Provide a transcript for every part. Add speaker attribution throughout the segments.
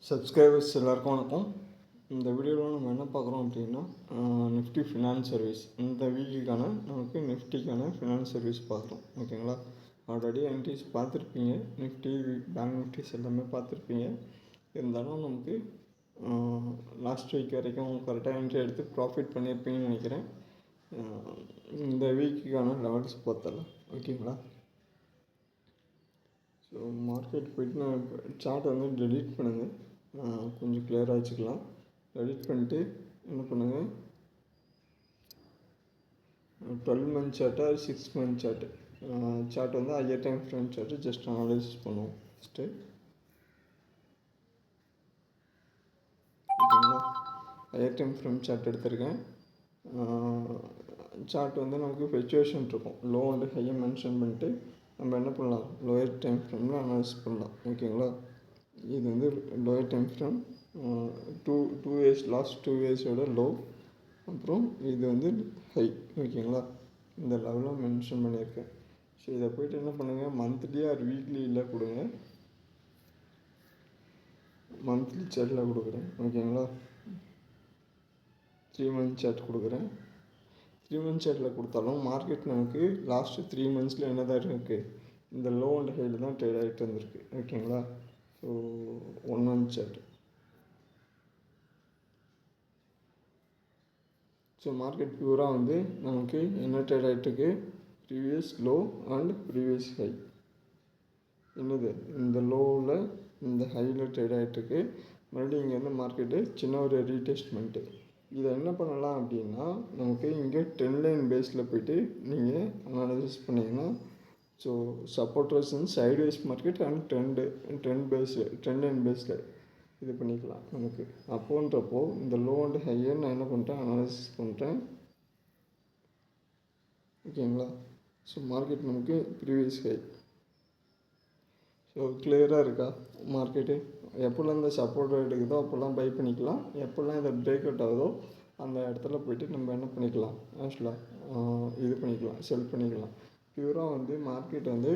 Speaker 1: Subscribers எல்லாருக்கும் வணக்கம். இந்த வீடியோவில் நம்ம என்ன பார்க்குறோம் அப்படின்னா நிஃப்டி ஃபினான்ஸ் சர்வீஸ் இந்த வீக்குக்கான நமக்கு நிஃப்டிக்கான ஃபினான்ஸ் சர்வீஸ் பார்க்குறோம். ஓகேங்களா, ஆல்ரெடி என்ட்ரிஸ் பார்த்துருப்பீங்க, நிஃப்டி பேங்க் நிஃப்டிஸ் எல்லாமே பார்த்துருப்பீங்க. இருந்தாலும் நமக்கு லாஸ்ட் வீக் வரைக்கும் கரெக்டாக என்ட்ரி எடுத்து ப்ராஃபிட் பண்ணியிருப்பீங்கன்னு நினைக்கிறேன். இந்த வீக்குக்கான லெவல்ஸ் பார்த்தலாம். ஓகேங்களா, ஸோ மார்க்கெட் போய்ட்டு நான் சார்ட் வந்து டெலீட் பண்ணுங்கள், கொஞ்சம் கிளியராக வச்சுக்கலாம். டெலீட் பண்ணிட்டு என்ன பண்ணுங்கள், 12 மந்த் சார்ட்டா 6 மந்த் சார்ட் வந்து higher time frame chart just analysis பண்ணுவோம் ஃபஸ்ட்டு. ஓகேங்களா, ஹையர் டைம் ஃப்ரேம் சார்ட் எடுத்திருக்கேன். சார்ட் வந்து நமக்கு ஃப்ளக்சுவேஷன் இருக்கும், லோ அண்ட் ஹையை மென்ஷன் பண்ணிட்டு நம்ம என்ன பண்ணலாம், லோயர் டைம் ஃப்ரேமில் அனலைஸ் பண்ணலாம். ஓகேங்களா, இது வந்து lower time frame two years last 2 இயர்ஸோட லோ, அப்புறம் இது வந்து ஹை. ஓகேங்களா, இந்த லெவலில் மென்ஷன் பண்ணியிருக்கேன். ஸோ இதை போய்ட்டு என்ன பண்ணுங்கள், மந்த்லி ஆர் வீக்லியில் கொடுங்க. மந்த்லி சார்ட்டில் கொடுக்குறேன். ஓகேங்களா, 3 மந்த் சார்ட் கொடுக்குறேன். 3 மந்த் சார்ட்டில் கொடுத்தாலும் மார்க்கெட் நமக்கு லாஸ்ட்டு 3 மந்த்ஸில் என்ன தான் இருக்குது, இந்த லோ அண்ட் ஹையில் தான் ட்ரேட் ஆகிட்டு வந்திருக்கு. ஓகேங்களா, so 1 month chart. So market பியூராக வந்து நமக்கு என்ன ட்ரேட் ஆகிட்டுருக்கு, previous low and previous high. என்னது, இந்த லோவில் இந்த ஹையில் ட்ரேட் ஆகிட்டுருக்கு. மறுபடியும் இங்கே வந்து மார்க்கெட்டு சின்ன ஒரு ரீடெஸ்ட்மெண்ட்டு. இதை என்ன பண்ணலாம் அப்படின்னா, நமக்கு இங்கே 10 லைன் பேஸில் போய்ட்டு நீங்கள் அனாலிசிஸ் பண்ணிங்கன்னா, so support resistance sideways market and trend line பேஸில் இது பண்ணிக்கலாம் நமக்கு. அப்போன்றப்போ இந்த லோ அண்ட் ஹையை நான் என்ன பண்ணுறேன், அனாலிசிஸ் பண்ணுறேன். ஓகேங்களா, ஸோ மார்க்கெட் நமக்கு ப்ரீவியஸ் ஹை. ஸோ கிளியராக இருக்கா மார்க்கெட்டு, எப்போல்லாம் இந்த சப்போர்ட் எடுக்குதோ அப்போல்லாம் பை பண்ணிக்கலாம், எப்போல்லாம் இதை பிரேக் அவுட் ஆகுதோ அந்த இடத்துல போய்ட்டு நம்ம என்ன பண்ணிக்கலாம், ஆக்சுவலாக இது பண்ணிக்கலாம், செல் பண்ணிக்கலாம். பியூராக வந்து மார்க்கெட் வந்து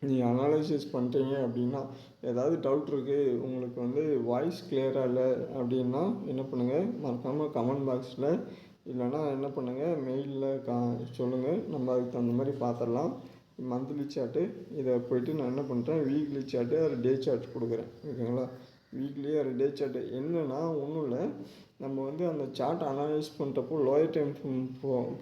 Speaker 1: நீங்கள் அனாலிசிஸ் பண்ணுறீங்க அப்படின்னா, ஏதாவது டவுட் இருக்குது உங்களுக்கு வந்து வாய்ஸ் கிளியராக இல்லை அப்படின்னா என்ன பண்ணுங்கள், மறக்காமல் கமெண்ட் பாக்ஸில் இல்லைனா என்ன பண்ணுங்கள், மெயிலில் சொல்லுங்கள், நம்ம அதுக்கு தகுந்த மாதிரி பார்த்துடலாம். மந்த்லி சார்ட்டு இதை போய்ட்டு நான் என்ன பண்ணுறேன், வீக்லி சார்ட்டு ஒரு டே சார்ட் கொடுக்குறேன். ஓகேங்களா, வீக்லி ஒரு டே சார்ட்டு என்னென்னா ஒன்றும் இல்லை, நம்ம வந்து அந்த சார்ட் அனலைஸ் பண்ணுறப்போ லோயர் டைம்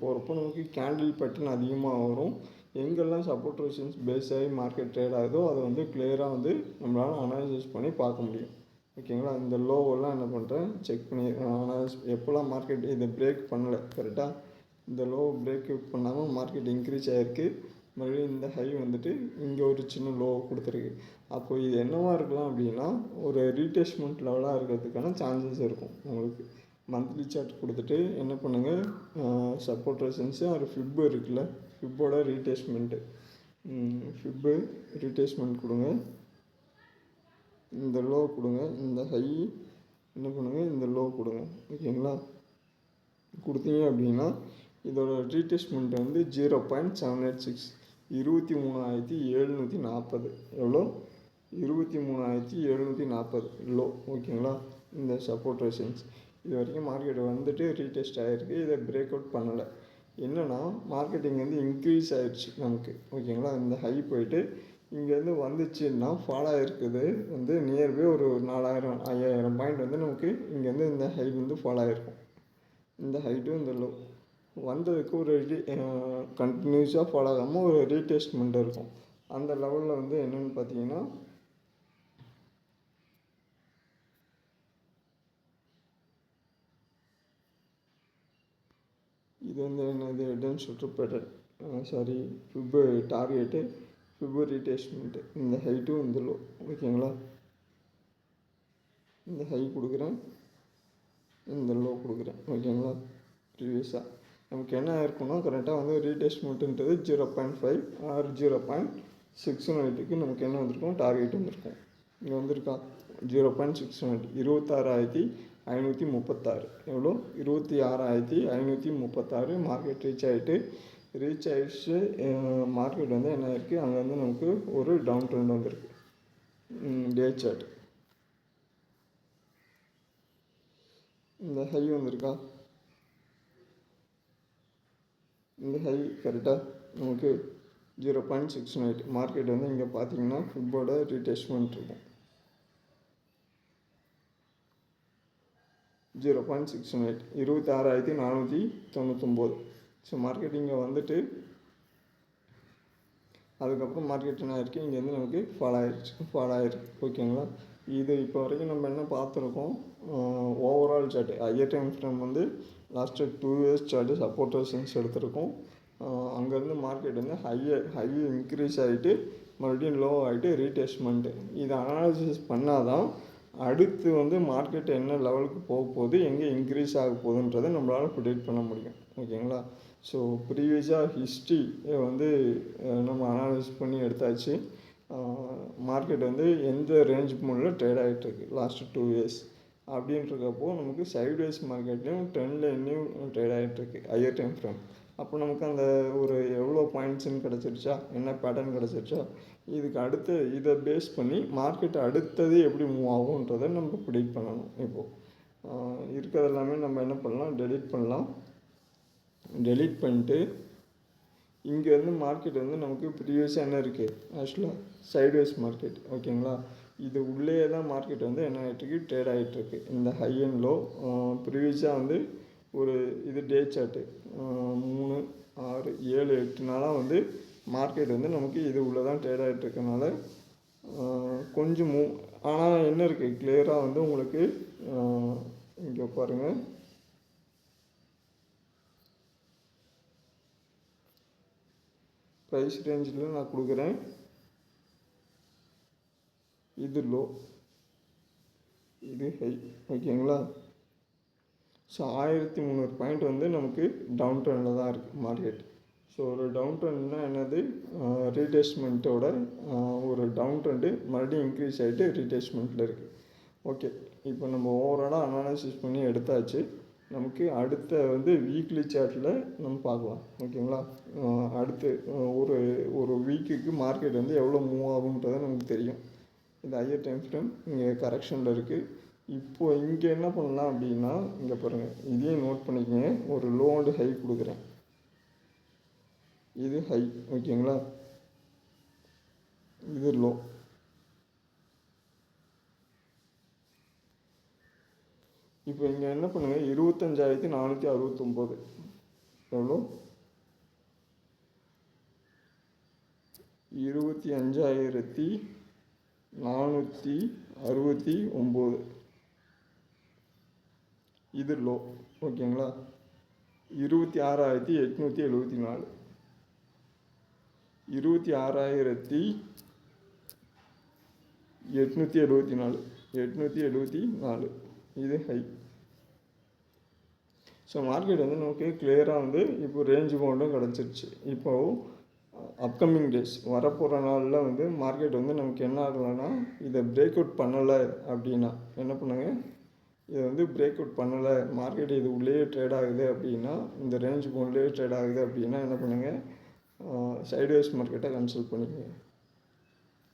Speaker 1: போகிறப்போ நமக்கு கேண்டில் பேட்டர்ன் அதிகமாக வரும். எங்கெல்லாம் சப்போர்ட் ரெசிஸ்டன்ஸ் பேஸ் ஆகி மார்க்கெட் ட்ரேட் ஆகுதோ அதை வந்து கிளியராக வந்து நம்மளால் அனலைசிஸ் பண்ணி பார்க்க முடியும். ஓகேங்களா, இந்த லோவெல்லாம் என்ன பண்ணுறேன், செக் பண்ணி எப்போல்லாம் மார்க்கெட் இதை பிரேக் பண்ணலை, கரெக்டாக இந்த லோ பிரேக் பண்ணாமல் மார்க்கெட் இன்க்ரீஸ் ஆகிருக்கு. மறுபடியும் இந்த ஹை வந்துட்டு இங்கே ஒரு சின்ன லோ கொடுத்துருக்கு. அப்போ இது என்னவாக இருக்கலாம் அப்படின்னா, ஒரு ரீடெஸ்ட்மெண்ட் லெவலாக இருக்கிறதுக்கான சான்சஸ் இருக்கும் உங்களுக்கு. மந்த்லி சார்ட் கொடுத்துட்டு என்ன பண்ணுங்கள், சப்போர்ட் ரெசிஸ்டன்ஸு ஒரு ஃபிப்பு இருக்குல்ல, ஃபிப்போட ரீடெஸ்ட்மெண்ட்டு, ஃபிப்பு ரீடெஸ்ட்மெண்ட் கொடுங்க, இந்த லோ கொடுங்க, இந்த ஹை என்ன பண்ணுங்கள், இந்த லோ கொடுங்க. ஓகேங்களா, கொடுத்தீங்க அப்படின்னா இதோட ரீடெஸ்ட்மெண்ட் வந்து 0.786, 23,740. எவ்வளோ, 23,740 லோ. ஓகேங்களா, இந்த சப்போர்ட் ரெசிஸ்டன்ஸ் இது வரைக்கும் மார்க்கெட் வந்துட்டு ரீடெஸ்ட் ஆகிருக்கு. இதை பிரேக் அவுட் பண்ணலை. என்னென்னா மார்க்கெட்டிங் வந்து இன்க்ரீஸ் ஆகிடுச்சு நமக்கு. ஓகேங்களா, இந்த ஹை போயிட்டு இங்கேருந்து வந்துச்சுன்னா ஃபாலோ ஆகிருக்குது வந்து நியர்பை ஒரு 4,000-5,000 பாயிண்ட் வந்து நமக்கு இங்கேருந்து இந்த ஹை வந்து ஃபாலோ ஆகிருக்கும். இந்த ஹைட்டும் இந்த லோ வந்ததுக்கு ஒரு கண்டினியூஸாக ஃபாலோ ஆகாமல் ஒரு ரீடெஸ்ட்மெண்ட் இருக்கும். அந்த லெவலில் வந்து என்னென்னு பார்த்தீங்கன்னா, இது வந்து என்னது, head shoulder pattern, sorry fib target, fib retracement, இந்த ஹைட்டும் இந்த லோ. ஓகேங்களா, இந்த ஹை கொடுக்குறேன், இந்த லோ கொடுக்குறேன். ஓகேங்களா, ப்ரீவியஸாக நமக்கு என்ன ஆயிருக்குன்னா கரெக்டாக வந்து ரீடெஸ்ட்மெண்ட்டுன்றது 0.5 ஆர் 0.6 நமக்கு என்ன வந்திருக்கும், டார்கெட் வந்திருக்கும். இங்கே வந்திருக்கா 0.6, 26,536. எவ்வளோ, 26,536 மார்க்கெட் ரீச் ஆகிடுச்சு. மார்க்கெட் வந்து என்ன இருக்குது, அங்கே வந்து நமக்கு ஒரு டவுன் ட்ரெண்ட் வந்திருக்கு. டே சார்ட் இந்த ஹை வந்திருக்கா, இந்த ஹை கரெக்டாக நமக்கு 0.69. மார்க்கெட் வந்து இங்கே பார்த்தீங்கன்னா ஃபுட்போர்டை ரீடெஸ்ட்மெண்ட் இருக்கும் 0.68, 26,499. ஸோ மார்க்கெட் இங்கே வந்துட்டு அதுக்கப்புறம் மார்க்கெட் என்ன ஆயிருக்கு, இங்கேருந்து நமக்கு ஃபால் ஆயிருக்கு. ஓகேங்களா, இது இப்போ வரைக்கும் நம்ம என்ன பார்த்துருக்கோம், overall chart higher time frame வந்து last 2 years chart support resistance எடுத்திருக்கோம். அங்கேருந்து மார்க்கெட் வந்து ஹை இன்க்ரீஸ் ஆகிட்டு மறுபடியும் லோ ஆகிட்டு ரீடெஸ்ட்மெண்ட்டு. இதை அனாலிசிஸ் பண்ணால் தான் அடுத்து வந்து மார்க்கெட் என்ன லெவலுக்கு போக போகுது, எங்கே இன்க்ரீஸ் ஆக போகுதுன்றதை நம்மளால் ப்ரிடிக்ட் பண்ண முடியும். ஓகேங்களா, ஸோ ப்ரீவியஸாக ஹிஸ்ட்ரி வந்து நம்ம அனாலிசிஸ் பண்ணி எடுத்தாச்சு. மார்க்கெட் வந்து எந்த ரேஞ்ச் மூலில் ட்ரேட் ஆகிட்டுருக்கு லாஸ்ட்டு 2 இயர்ஸ் அப்படின்றக்கப்போ நமக்கு சைட்வேஸ் மார்க்கெட்லேயும் ட்ரெண்ட் லைன்லேயும் ட்ரேட் ஆகிட்டுருக்கு ஹையர் டைம் ஃப்ரேம். அப்போ நமக்கு அந்த ஒரு எவ்வளோ பாயிண்ட்ஸுன்னு கிடச்சிருச்சா, என்ன பேட்டர்ன் கிடச்சிருச்சா, இதுக்கு அடுத்து இதை பேஸ் பண்ணி மார்க்கெட் அடுத்தது எப்படி மூவ் ஆகுன்றதை நம்ம ப்ரிடிக்ட் பண்ணணும். இப்போது இருக்கிறது எல்லாமே நம்ம என்ன பண்ணலாம், டெலீட் பண்ணலாம். டெலீட் பண்ணிட்டு இங்கேருந்து மார்க்கெட் வந்து நமக்கு ப்ரீவியஸாக என்ன இருக்குது, ஆக்சுவலாக சைட்வேஸ் மார்க்கெட். ஓகேங்களா, இது உள்ளே தான் மார்க்கெட் வந்து என்ன ஆகிட்டுருக்கு, ட்ரேட் ஆகிட்டுருக்கு. இந்த ஹை அண்ட் லோ ப்ரீவியஸாக வந்து ஒரு இது டே சார்ட்டு 3, 6, 7, 8 நாளாக வந்து மார்க்கெட் வந்து நமக்கு இது உள்ளே தான் ட்ரேட் ஆகிட்டு இருக்கனால கொஞ்சம் ஆனால் என்ன இருக்குது கிளியராக வந்து உங்களுக்கு இங்கே பாருங்கள், ப்ரைஸ் ரேஞ்சில் நான் கொடுக்குறேன். இது லோ, இது ஹை. ஓகேங்களா, ஸோ 1300 பாயிண்ட் வந்து நமக்கு டவுன் ட்ரெண்டில் தான் இருக்குது மார்க்கெட். ஸோ ஒரு டவுன் ட்ரெண்ட்னால் என்னது, ரீடெஸ்ட்மெண்ட்டோட ஒரு டவுன் ட்ரெண்டு மறுபடியும் இன்க்ரீஸ் ஆகிட்டு ரீடெஸ்ட்மெண்ட்டில் இருக்குது. ஓகே, இப்போ நம்ம ஓவராலாக அனாலிசிஸ் பண்ணி எடுத்தாச்சு. நமக்கு அடுத்த வந்து வீக்லி சார்ட்டில் நம்ம பார்க்கலாம். ஓகேங்களா, அடுத்து ஒரு வீக்குக்கு மார்க்கெட் வந்து எவ்வளோ மூவ் ஆகுன்றதை நமக்கு தெரியும். இந்த ஹையர் டைம் ஃப்ரேம் இங்கே கரெக்ஷனில் இருக்குது. இப்போது இங்கே என்ன பண்ணலாம் அப்படின்னா, இங்கே பாருங்கள், இதையும் நோட் பண்ணிக்கோங்க. ஒரு லோ அண்ட் ஹை கொடுக்குறேன், இது ஹை. ஓகேங்களா, இது லோ. இப்போ இங்கே என்ன பண்ணுங்கள், 25,469 எவ்வளோ, 25,469 இது லோ. ஓகேங்களா, 26,874 874 இது ஹை. ஸோ மார்க்கெட் வந்து நமக்கு கிளியராக வந்து இப்போ ரேஞ்ச் பவுண்டும் கிடச்சிருச்சு. இப்போது அப்கமிங் டேஸ் வரப்போகிற நாளில் வந்து மார்க்கெட் வந்து நமக்கு என்ன ஆகலைன்னா, இதை பிரேக் அவுட் பண்ணலை அப்படின்னா என்ன பண்ணுங்க, இதை வந்து பிரேக் அவுட் பண்ணலை, மார்க்கெட் இது உள்ளேயே ட்ரேட் ஆகுது அப்படின்னா, இந்த ரேஞ்ச் பவுண்ட்லேயே ட்ரேட் ஆகுது அப்படின்னா என்ன பண்ணுங்கள், சைட்வேஸ் மார்க்கெட்டை கன்சல்ட் பண்ணிக்கங்க.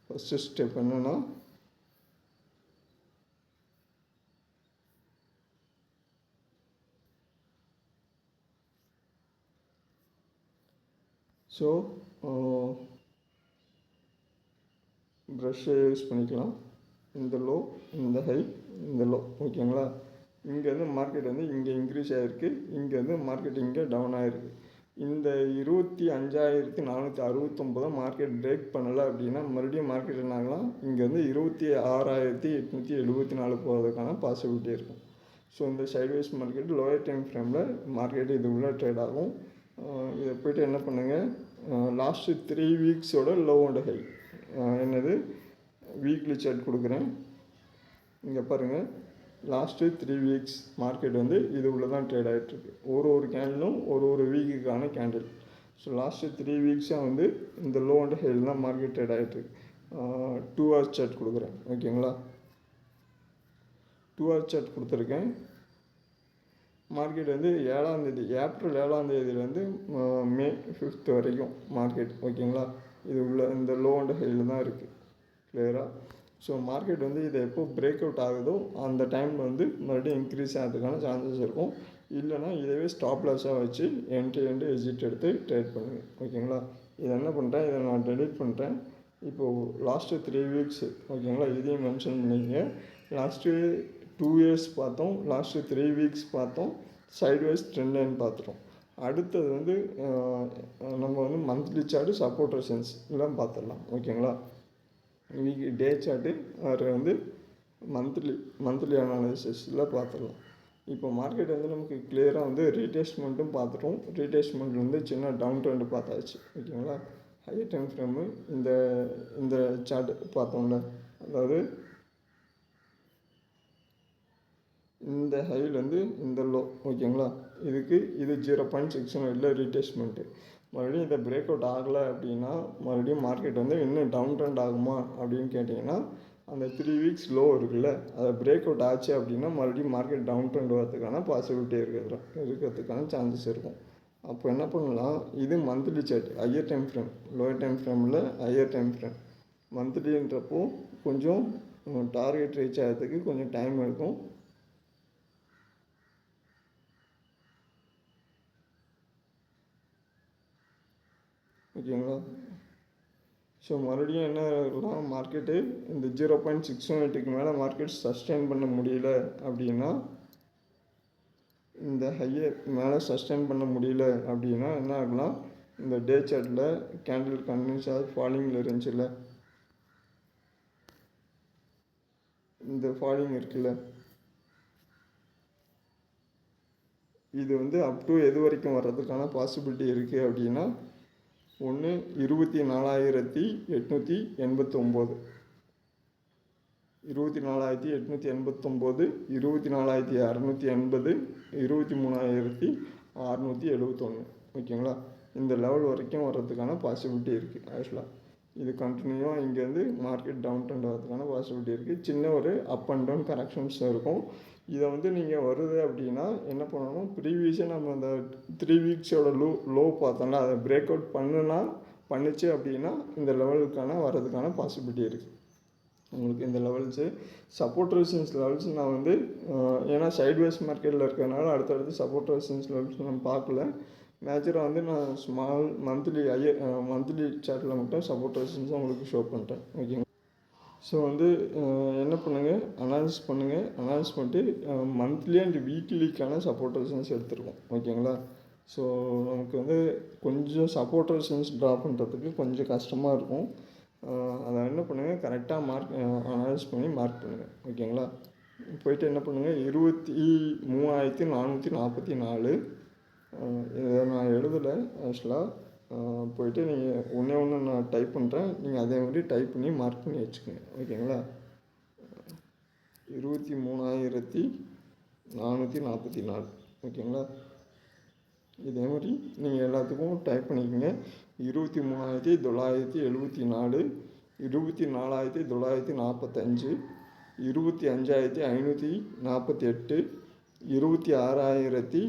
Speaker 1: ஃபஸ்ட்டு ஸ்டெப் என்னென்னா, ஸோ ப்ரஷ்ஷை யூஸ் பண்ணிக்கலாம். இந்த லோ, இந்த ஹை, இந்த லோ. ஓகேங்களா, இங்கேருந்து மார்க்கெட் வந்து இங்கே இன்க்ரீஸ் ஆகிருக்கு, இங்கேருந்து மார்க்கெட் இங்கே டவுன் ஆகிருக்கு. இந்த 25,469 மார்க்கெட் பிரேக் பண்ணலை அப்படின்னா மறுபடியும் மார்க்கெட் என்ன ஆகலாம், இங்கேருந்து 26,874 போகிறதுக்கான பாசிபிலிட்டி இருக்கும். ஸோ இந்த சைட்வேஸ் மார்க்கெட் லோயர் டைம் ஃப்ரேமில் மார்க்கெட் இது உள்ள ட்ரேட் ஆகும். இதை போய்ட்டு என்ன பண்ணுங்கள், லாஸ்ட்டு 3 வீக்ஸோட லோ அண்ட் ஹை என்னது வீக்லி சார்ட் கொடுக்குறேன். இங்கே பாருங்கள், லாஸ்ட்டு 3 வீக்ஸ் மார்க்கெட் வந்து இது உள்ள தான் ட்ரேட் ஆகிட்டுருக்கு. ஒரு கேண்டிலும் ஒரு வீக்குக்கான கேண்டில். ஸோ லாஸ்ட்டு 3 வீக்ஸாக வந்து இந்த லோ அண்ட் ஹையில் தான் மார்க்கெட் ட்ரேட் ஆகிட்டுருக்கு. 2 ஹவர்ஸ் சார்ட் கொடுக்குறேன். ஓகேங்களா, 2 ஹவர்ஸ் சார்ட் கொடுத்துருக்கேன். மார்க்கெட் வந்து ஏப்ரல் 7ஆம் தேதியிலேருந்து மே 5 வரைக்கும் மார்க்கெட். ஓகேங்களா, இது உள்ள இந்த லோ அண்ட் ஹையில் தான் இருக்குது கிளியராக. ஸோ மார்க்கெட் வந்து இதை எப்போ பிரேக் அவுட் ஆகுதோ அந்த டைமில் வந்து மறுபடியும் இன்க்ரீஸ் ஆகிறதுக்கான சான்சஸ் இருக்கும். இல்லைனா இதவே ஸ்டாப் லாஸாக வச்சு என்ட்ரி எக்ஸிட் எடுத்து ட்ரேட் பண்ணுங்கள். ஓகேங்களா? இதை என்ன பண்ணுறேன், இதை நான் டெலிட் பண்ணுறேன். இப்போது லாஸ்ட்டு 3 வீக்ஸு ஓகேங்களா, இதையும் மென்ஷன் பண்ணிங்க. லாஸ்ட்டு 2 இயர்ஸ் பார்த்தோம், லாஸ்ட்டு 3 வீக்ஸ் பார்த்தோம், சைட்வைஸ் ட்ரெண்ட் லைன் பார்த்துட்டோம். அடுத்தது வந்து நம்ம வந்து மந்த்லி சார்ட்டு, சப்போர்ட் ரெசிஸ்டன்ஸ் எல்லாம் பார்த்துடலாம். ஓகேங்களா? டே சார்ட்டு வந்து மந்த்லி அனாலிசிஸில் பார்த்துடலாம். இப்போ மார்க்கெட் வந்து நமக்கு கிளியராக வந்து ரீடெஸ்ட்மெண்ட்டும் பார்த்துட்டோம். ரீடெஸ்ட்மெண்ட் வந்து சின்ன டவுன் ட்ரெண்டு பார்த்தாச்சு. ஓகேங்களா? ஹையர் டைம் ஃப்ரேமு இந்த சார்ட் பார்த்தோம்ல, அதாவது இந்த ஹைலேருந்து இந்த லோ. ஓகேங்களா? இது 0.6 ரீடெஸ்ட்மெண்ட்டு. மறுபடியும் இதை பிரேக் அவுட் ஆகலை அப்படின்னா மறுபடியும் மார்க்கெட் வந்து இன்னும் டவுன் ட்ரெண்ட் ஆகுமா அப்படின்னு கேட்டிங்கன்னா, அந்த 3 வீக்ஸ் லோ இருக்குல்ல, அதை பிரேக் அவுட் ஆச்சு அப்படின்னா மறுபடியும் மார்க்கெட் டவுன் ட்ரெண்ட் வரதுக்கான பாசிபிலிட்டி இருக்கிறதுக்கான சான்சஸ் இருக்கும். அப்போ என்ன பண்ணலாம், இது monthly chart, higher time frame, lower time ஃப்ரேமில் ஹையர் டைம் ஃப்ரேம். மந்த்லின்றப்போ கொஞ்சம் டார்கெட் ரீச் ஆகிறதுக்கு கொஞ்சம் டைம் எடுக்கும். ஓகேங்களா? ஸோ மறுபடியும் என்ன இருக்கலாம், மார்க்கெட்டு இந்த 0.618க்கு மேலே மார்க்கெட் சஸ்டெயின் பண்ண முடியல அப்படின்னா, இந்த ஹையர் மேலே சஸ்டெயின் பண்ண முடியல அப்படின்னா என்ன ஆகலாம், இந்த டே சார்ட்டில் கேண்டில் கண்டினியூஸாக ஃபாலிங்கில் இருந்துச்சுல்ல, இந்த ஃபாலிங் இருக்குல்ல, இது வந்து அப் டு எது வரைக்கும் வர்றதுக்கான பாசிபிலிட்டி இருக்குது அப்படின்னா, 24,889, 24,889, 24,680, 23,671. ஓகேங்களா? இந்த லெவல் வரைக்கும் வர்றதுக்கான பாசிபிலிட்டி இருக்குது. ஆக்சுவலாக இது கண்டினியூவாக இங்கேருந்து மார்க்கெட் டவுன் ட்ரெண்ட் வரதுக்கான பாசிபிலிட்டி இருக்குது. சின்ன ஒரு அப் அண்ட் டவுன் கரெக்ஷன்ஸ் இருக்கும். இதை வந்து நீங்கள் வருது அப்படின்னா என்ன பண்ணணும், ப்ரீவியஸாக நம்ம அந்த 3 வீக்ஸோட லோ பார்த்தோம்னா அதை பிரேக் அவுட் பண்ணுச்சு அப்படின்னா இந்த லெவலுக்கான வர்றதுக்கான பாசிபிலிட்டி இருக்குது. உங்களுக்கு இந்த லெவல்ஸு சப்போர்ட் ரெசிஸ்டன்ஸ் லெவல்ஸ் நான் வந்து ஏன்னா சைட்வேஸ் மார்க்கெட்டில் இருக்கிறதுனால அடுத்தடுத்து சப்போர்ட் ரெசிஸ்டன்ஸ் லெவல்ஸ் நம்ம பார்க்கல. மேஜராக வந்து நான் ஸ்மால் மந்த்லி சார்ட்டில் மட்டும் சப்போர்ட் ரெசிஸ்டன்ஸ் உங்களுக்கு ஷோ பண்ணுறேன். ஓகேங்களா? ஸோ வந்து என்ன பண்ணுங்கள், அனாலிசிஸ் பண்ணுங்கள். அனாலிசிஸ் பண்ணிட்டு மந்த்லி அண்ட் வீக்லிக்கான சப்போர்ட் ரெசிஸ்டன்ஸ் எடுத்துருக்கோம். ஓகேங்களா? ஸோ நமக்கு வந்து கொஞ்சம் சப்போர்ட் ரெசிஸ்டன்ஸ் ட்ரா பண்ணுறதுக்கு கொஞ்சம் கஷ்டமாக இருக்கும். அதை என்ன பண்ணுங்கள், கரெக்டாக அனாலிசிஸ் பண்ணி மார்க் பண்ணுங்கள். ஓகேங்களா? போய்ட்டு என்ன பண்ணுங்கள், 23,444 இதை நான் எழுதலை ஆக்சுவலாக. போய்ட்டு நீங்கள் ஒன்று நான் டைப் பண்ணுறேன், நீங்கள் அதே மாதிரி டைப் பண்ணி மார்க் பண்ணி வச்சுக்கோங்க. ஓகேங்களா? 23,444. ஓகேங்களா? இதே மாதிரி நீங்கள் எல்லாத்துக்கும் டைப் பண்ணிக்கோங்க. 23,974, 24,945, 25,548, 26,012, 26,302, 26,545,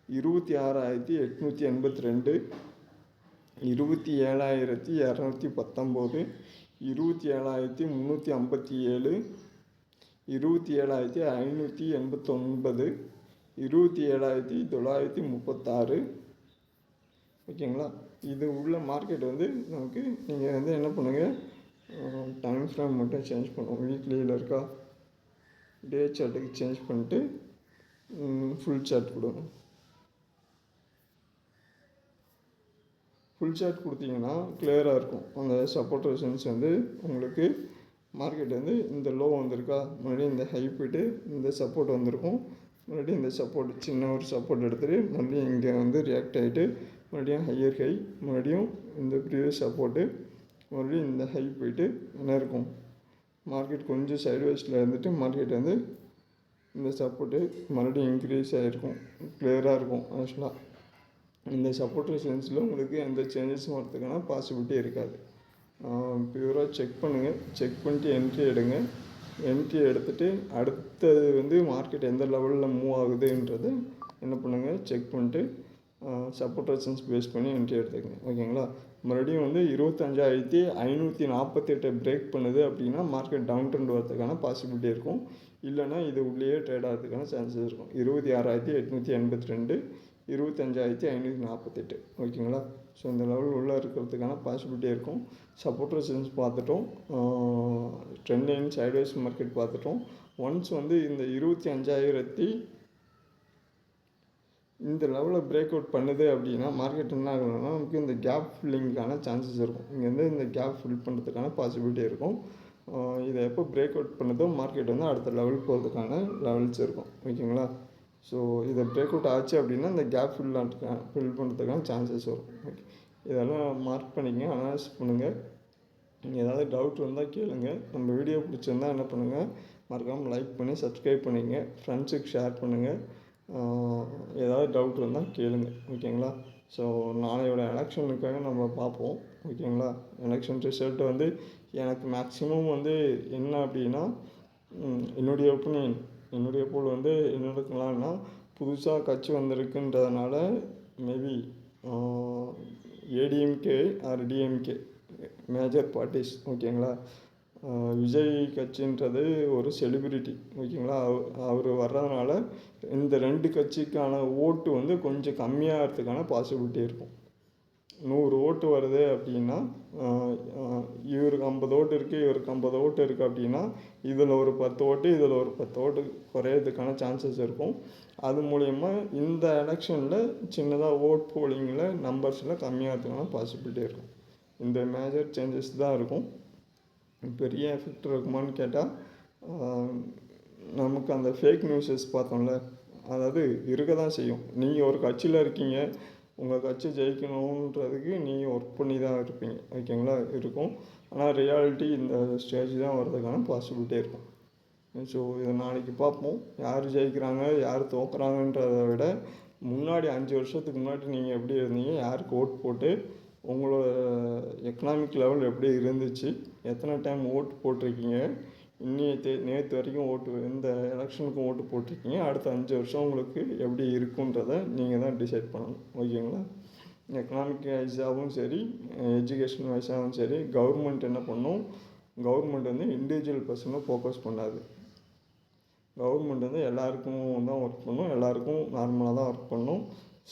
Speaker 1: 26,882, 27,219, 27,357, 27,589, 27,936. ஓகேங்களா? இது உள்ள மார்க்கெட் வந்து நமக்கு நீங்கள் வந்து என்ன பண்ணுங்கள், டைம் ஃப்ரேம் மட்டும் சேஞ்ச் பண்ணுவோம். வீக்லியில் இருக்கா, டே சார்ட்டுக்கு சேஞ்ச் பண்ணிட்டு ஃபுல் சார்ட் கொடுங்க. ஃபுல் சார்ட் கொடுத்தீங்கன்னா கிளியராக இருக்கும். அந்த சப்போர்ட் ரெசிஸ்டன்ஸ் வந்து உங்களுக்கு மார்க்கெட் வந்து இந்த லோ வந்திருக்கா, மறுபடியும் இந்த ஹை போய்ட்டு இந்த சப்போர்ட் வந்திருக்கும், மறுபடியும் இந்த சப்போர்ட் சின்ன ஒரு சப்போர்ட் எடுத்துகிட்டு மறுபடியும் இங்கே வந்து ரியாக்ட் ஆகிட்டு மறுபடியும் ஹையர் ஹை, மறுபடியும் இந்த ப்ரீவியஸ் சப்போர்ட்டு, மறுபடியும் இந்த ஹை போய்ட்டு என்ன இருக்கும், மார்க்கெட் கொஞ்சம் சைட்வேஸில் இருந்துட்டு மார்க்கெட் வந்து இந்த சப்போர்ட்டு மறுபடியும் இன்க்ரீஸ் ஆகிருக்கும். கிளியராக இருக்கும். ஆக்சுவலாக இந்த சப்போர்ட் ரெசிஸ்டன்ஸில் உங்களுக்கு எந்த சேஞ்சஸும் வரதுக்கான பாசிபிலிட்டி இருக்காது. பியூராக செக் பண்ணுங்கள். செக் பண்ணிட்டு என்ட்ரி எடுங்க. என்ட்ரி எடுத்துகிட்டு அடுத்தது வந்து மார்க்கெட் எந்த லெவலில் மூவ் ஆகுதுன்றது என்ன பண்ணுங்கள், செக் பண்ணிட்டு சப்போர்ட் ரெசிஸ்டன்ஸ் பேஸ் பண்ணி என்ட்ரி எடுத்துக்கங்க. ஓகேங்களா? மறுபடியும் வந்து 25,548 பிரேக் பண்ணுது அப்படின்னா மார்க்கெட் டவுன் ட்ரெண்ட் வரதுக்கான பாசிபிலிட்டி இருக்கும். இல்லைனா இது உள்ளேயே ட்ரேட் ஆகிறதுக்கான சான்சஸ் இருக்கும். 26,882, 25,548. ஓகேங்களா? ஸோ இந்த லெவல் உள்ளே இருக்கிறதுக்கான பாசிபிலிட்டி இருக்கும். சப்போர்ட் ரெசிஸ்டன்ஸ் பார்த்துட்டோம். ட்ரெண்ட் லைன் சைட்வேஸ் மார்க்கெட் பார்த்துட்டோம். ஒன்ஸ் வந்து இந்த 25,000 இந்த லெவலில் பிரேக் அவுட் பண்ணுது அப்படின்னா மார்க்கெட் என்ன ஆகணும்னா நமக்கு இந்த கேப் ஃபில்லிங்கான சான்சஸ் இருக்கும். இங்கேருந்து இந்த கேப் ஃபில் பண்ணுறதுக்கான பாசிபிலிட்டி இருக்கும். இதை எப்போ பிரேக் அவுட் பண்ணதோ மார்க்கெட் வந்து அடுத்த லெவல் போகிறதுக்கான லெவல்ஸ் இருக்கும். ஓகேங்களா? ஸோ இதை பிரேக் அவுட் ஆச்சு அப்படின்னா இந்த கேப் ஃபில் பண்ணுறதுக்கான சான்சஸ் வரும். ஓகே, இதெல்லாம் மார்க் பண்ணிக்கங்க, அனலைஸ் பண்ணுங்கள். நீங்கள் ஏதாவது டவுட் இருந்தால் கேளுங்க. நம்ம வீடியோ பிடிச்சிருந்தா என்ன பண்ணுங்கள், மறக்காமல் லைக் பண்ணி சப்ஸ்கிரைப் பண்ணிங்க, ஃப்ரெண்ட்ஸுக்கு ஷேர் பண்ணுங்கள். ஏதாவது டவுட் இருந்தால் கேளுங்க. ஓகேங்களா? ஸோ நாளையோட எலெக்ஷனுக்காக நம்ம பார்ப்போம். ஓகேங்களா? எலெக்ஷன் ரிசல்ட் வந்து எனக்கு மேக்ஸிமம் வந்து என்ன அப்படின்னா, என்னுடைய போல் வந்து என்ன எடுக்கலாம்னா, புதுசாக கட்சி வந்திருக்குன்றதுனால maybe ADMK or DMK major parties. ஓகேங்களா? விஜய் கட்சின்றது ஒரு செலிபிரிட்டி. ஓகேங்களா? அவர் வர்றதுனால இந்த 2 கட்சிக்கான ஓட்டு வந்து கொஞ்சம் கம்மியாகிறதுக்கான பாசிபிலிட்டி இருக்கும். 100 ஓட்டு வருது அப்படின்னா இவருக்கு 50 ஓட்டு இருக்குது, இவருக்கு 50 ஓட்டு இருக்குது அப்படின்னா இதில் ஒரு 10 ஓட்டு, இதில் ஒரு 10 ஓட்டு குறையிறதுக்கான சான்சஸ் இருக்கும். அது மூலயமா இந்த எலெக்ஷனில் சின்னதாக ஓட் போலிங்கில் நம்பர்ஸில் கம்மியாகிறதுக்கான பாசிபிலிட்டி இருக்கும். இந்த மேஜர் சேஞ்சஸ் தான் இருக்கும். பெரிய எஃபெக்ட் இருக்குமான்னு கேட்டால் நமக்கு அந்த ஃபேக் நியூஸஸ் பார்த்தோம்ல, அதாவது இருக்க தான் செய்யும். நீங்கள் ஒரு கட்சியில் இருக்கீங்க, உங்கள் கட்சி ஜெயிக்கணுன்றதுக்கு நீங்கள் ஒர்க் பண்ணி தான் இருப்பீங்க. ஓகேங்களா? இருக்கும். ஆனால் ரியாலிட்டி இந்த ஸ்டேஜ் தான் வர்றதுக்கான பாசிபிலிட்டி இருக்கும். ஸோ இதை நாளைக்கு பார்ப்போம். யார் ஜெயிக்கிறாங்க, யார் தோக்குறாங்கன்றதை விட முன்னாடி 5 வருஷத்துக்கு முன்னாடி நீங்கள் எப்படி இருந்தீங்க, யாருக்கு ஓட் போட்டு உங்களோட எக்கனாமிக் லெவல் எப்படி இருந்துச்சு, எத்தனை டைம் ஓட்டு போட்டிருக்கீங்க, நேற்று வரைக்கும் இந்த எலெக்ஷனுக்கும் ஓட்டு போட்டிருக்கீங்க, அடுத்த 5 வருஷம் உங்களுக்கு எப்படி இருக்குன்றதை நீங்கள் தான் டிசைட் பண்ணணும். ஓகேங்களா? எக்கனாமிக் வைஸாகவும் சரி, எஜுகேஷன் வைஸாகவும் சரி, கவர்மெண்ட் என்ன பண்ணும், கவர்மெண்ட் வந்து இண்டிவிஜுவல் பர்சனை ஃபோக்கஸ் பண்ணாது. கவர்மெண்ட் வந்து எல்லாருக்கும் தான் ஒர்க் பண்ணும், எல்லாருக்கும் நார்மலாக தான் ஒர்க் பண்ணும்.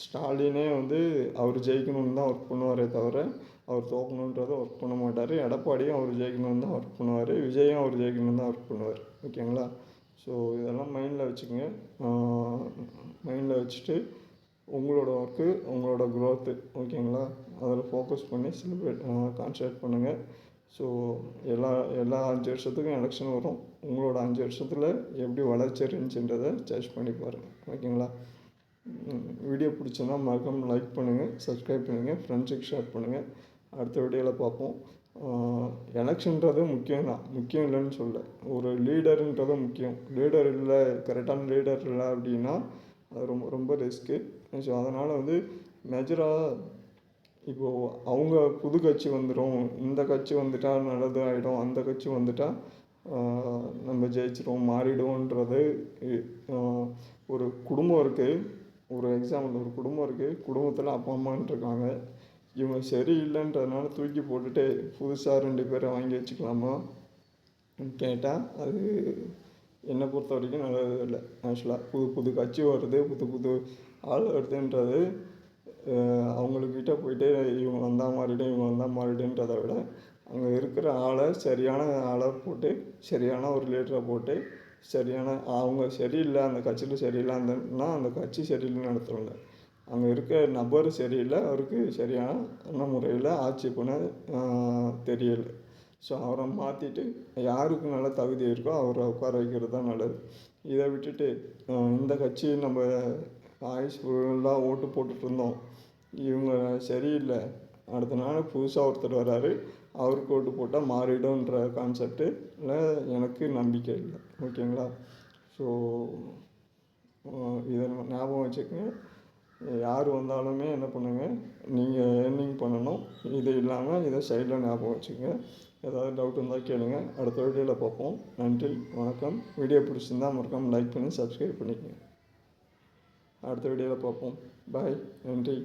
Speaker 1: ஸ்டாலினே வந்து அவர் ஜெயிக்கணும்னு தான் ஒர்க் பண்ணுவாரே தவிர அவர் தோக்கணுன்றதை ஒர்க் பண்ண மாட்டார். எடப்பாடியும் அவர் ஜெயிக்கணும்னு தான் ஒர்க் பண்ணுவார். விஜயும் அவர் ஜெயிக்கணும்னு தான் ஒர்க் பண்ணுவார். ஓகேங்களா? ஸோ இதெல்லாம் மைண்டில் வச்சுக்கோங்க. மைண்டில் வச்சுட்டு உங்களோட ஒர்க்கு, உங்களோட க்ரோத்து, ஓகேங்களா, அதில் ஃபோக்கஸ் பண்ணி கான்சன்ட்ரேட் பண்ணுங்கள். ஸோ எல்லா 5 வருஷத்துக்கும் எலெக்ஷன் வரும். உங்களோட 5 வருஷத்தில் எப்படி வளர்ச்சி இருந்துச்சுன்றதை சர்ச் பண்ணி பாருங்கள். ஓகேங்களா? வீடியோ பிடிச்சிருந்தா மறக்காமல் லைக் பண்ணுங்கள், சப்ஸ்கிரைப் பண்ணுங்கள், ஃப்ரெண்ட்ஸுக்கு ஷேர் பண்ணுங்கள். அடுத்த வீடியோவில் பார்ப்போம். எலெக்ஷன்றது முக்கியம் தான், முக்கியம் இல்லைன்னு சொல்ல, ஒரு லீடருன்றது முக்கியம். லீடர் இல்லை, கரெக்டான லீடர் இல்லை அப்படின்னா அது ரொம்ப ரொம்ப ரிஸ்க்கு. ஸோ அதனால் வந்து மேஜராக இப்போது அவங்க புது கட்சி வந்துடும், இந்த கட்சி வந்துட்டால் நல்லது ஆகிடும், அந்த கட்சி வந்துட்டால் நம்ம ஜெயிச்சிடுவோம், மாறிடுவோன்றது. ஒரு குடும்பம் இருக்குது, ஒரு எக்ஸாம்பிள், ஒரு குடும்பம் இருக்குது, குடும்பத்தில் அப்பா அம்மான்னு இருக்காங்க. இவங்க சரியில்லைன்றதுனால தூக்கி போட்டுட்டு புதுசாக 2 பேரை வாங்கி வச்சுக்கலாமா கேட்டால் அது என்னை பொறுத்த வரைக்கும் நல்லது இல்லை. ஆக்சுவலாக புது கட்சி வருது, புது ஆள் வருதுன்றது அவங்கக்கிட்ட போய்ட்டு இவங்க வந்தால் மாறிடும், இவங்க வந்தால் மாறிடுன்றதை விட அங்கே இருக்கிற சரியான ஆளை போட்டு, சரியான ஒரு லீடரை போட்டு, அவங்க சரியில்லை, அந்த கட்சியில் சரியில்லைன்னா அந்த கட்சி சரியில்லைன்னு நடத்துகிறோம்ல, அங்கே இருக்க நபர் சரியில்லை, அவருக்கு சரியான முறையில் ஆட்சி பண்ண தெரியலை. ஸோ அவரை மாற்றிட்டு யாருக்கு நல்ல தகுதி இருக்கோ அவரை உட்கார வைக்கிறது தான் நல்லது. இதை விட்டுட்டு இந்த கட்சி நம்ம ஆயுஸ் ஃபுல்லாக ஓட்டு போட்டுட்ருந்தோம், இவங்க சரியில்லை, அடுத்த நாள் புதுசாக ஒருத்தர் வர்றாரு, அவருக்கு ஓட்டு போட்டால் மாறிடும்ன்ற கான்செப்டில் எனக்கு நம்பிக்கை இல்லை. ஓகேங்களா? ஸோ இதை ஞாபகம் வச்சுக்கோங்க. யார் வந்தாலுமே என்ன பண்ணுங்கள், நீங்கள் ஏர்னிங் பண்ணணும். இது இல்லாமல் இதை சைடில் ஞாபகம் வச்சுக்கோங்க. ஏதாவது டவுட் இருந்தால் கேளுங்க. அடுத்த வீடியோவில் பார்ப்போம். நன்றி, வணக்கம். வீடியோ பிடிச்சிருந்தால் மறக்காமல் லைக் பண்ணி சப்ஸ்கிரைப் பண்ணிக்கோங்க. அடுத்த வீடியோவில் பார்ப்போம். பாய், நன்றி.